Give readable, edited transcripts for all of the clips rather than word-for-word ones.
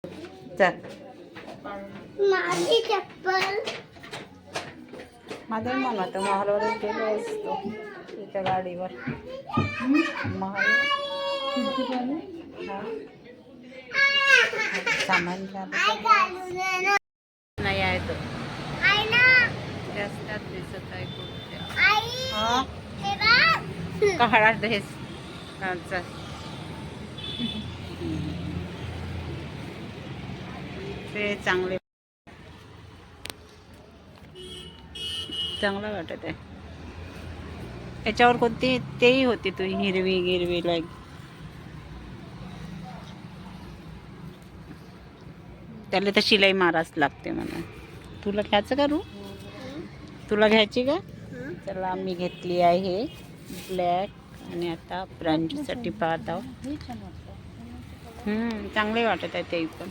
चल माझी चप्पल माझं मन होतं महालवर गेलो असतो तिच्या गाडीवर महाल सामान नाही आहे तो जास्त दिसत आहे कुठल्या काळा ड्रेस चल ते चांगले चांगलं वाटत आहे. याच्यावर कोणती तेही होती तू हिरवी गिरवी लाईक त्याला तर शिलाई माराच लागते म्हणून. तुला घ्यायचं का रू? तुला घ्यायची का? चला आम्ही घेतली आहे ब्लॅक आणि आता प्रांजूसाठी पाहत आहोत. चांगले वाटत आहे ते पण.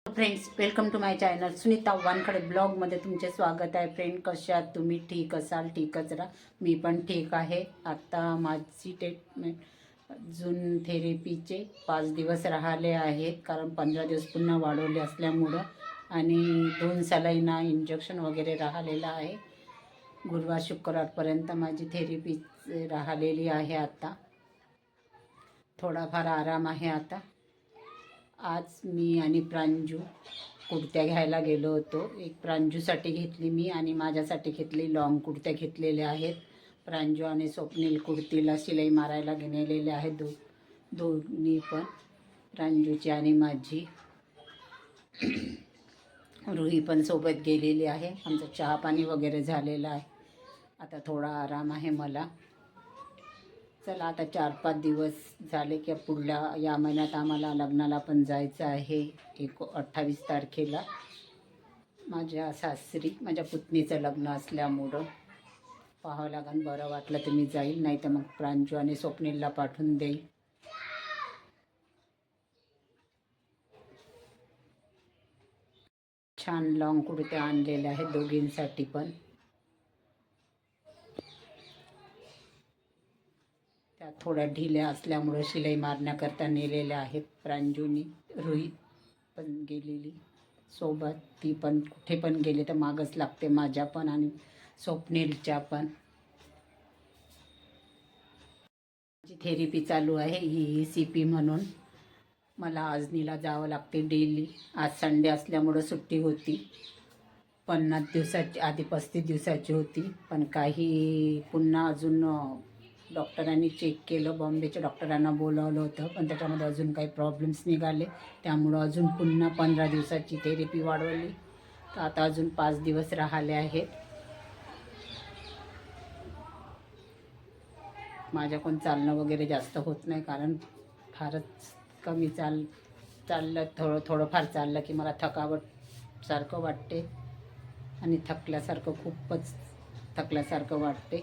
Friends, welcome to my channel Sunita Wankhade ब्लॉगमध्ये तुमचे स्वागत आहे. फ्रेंड, कशा आहात तुम्ही? ठीक असाल, ठीकच राहा. मी पण ठीक आहे. आता माझी ट्रीटमेंट अजून थेरपीचे 5 दिवस राहिले आहेत, कारण 15 दिवस पुन्हा वाढवले असल्यामुळं आणि 2 सलाईना इंजेक्शन वगैरे राहिलेलं आहे. गुरुवार शुक्रवारपर्यंत माझी थेरपी राहिलेली आहे. आता थोडाफार आराम आहे. आता आज मी आणि प्रांजू कुर्त्या घ्यायला गेलो होतो. एक प्रांजूसाठी घेतली मी आणि माझ्यासाठी घेतली. लॉंग कुर्त्या घेतलेल्या आहेत. प्रांजू आणि स्वप्नील कुर्तीला शिलाई मारायला गेलेले आहेत. दोन्ही पण, प्रांजूची आणि माझी. रुही पण सोबत गेलेली आहे. आमचं चहा पाणी वगैरे झालेलं आहे. आता थोडा आराम आहे मला. चला आता 4-5 दिवस झाले की पुढल्या या महिन्यात आम्हाला लग्नाला पण जायचं आहे. 28 तारखेला माझ्या सासरी माझ्या पुतणीचं लग्न असल्यामुळं पाहावं लागेल. बरं वाटलं तर मी जाईल, नाही तर मग प्रांजू आणि स्वप्नीलला पाठवून देईल. छान लॉंग कुर्त्या आणलेल्या आहेत दोघींसाठी पण. त्या थोड्या ढिल्या असल्यामुळं शिलाई मारण्याकरता नेलेल्या आहेत. प्रांजूनी, रुही पण गेलेली सोबत. ती पण कुठे पण गेले तर मागच लागते माझ्या पण आणि स्वप्नीलच्या पण. माझी थेरपी चालू आहे ECP म्हणून. मला आजनीला जावं लागते डेली. आज संडे असल्यामुळं सुट्टी होती. 50 दिवसाची आधी 35 दिवसाची होती, पण काही पुन्हा अजून डॉक्टरांनी चेक केलं. बॉम्बेच्या डॉक्टरांना बोलावलं होतं, पण त्याच्यामध्ये अजून काही प्रॉब्लेम्स निघाले. त्यामुळं अजून पुन्हा 15 दिवसाची थेरपी वाढवली. तर आता अजून 5 दिवस राहिले आहेत. माझ्याकडून चालणं वगैरे जास्त होत नाही, कारण फारच कमी चाललं थोडंफार चाललं की मला थकावट सारखं वाटते आणि खूपच थकल्यासारखं वाटते.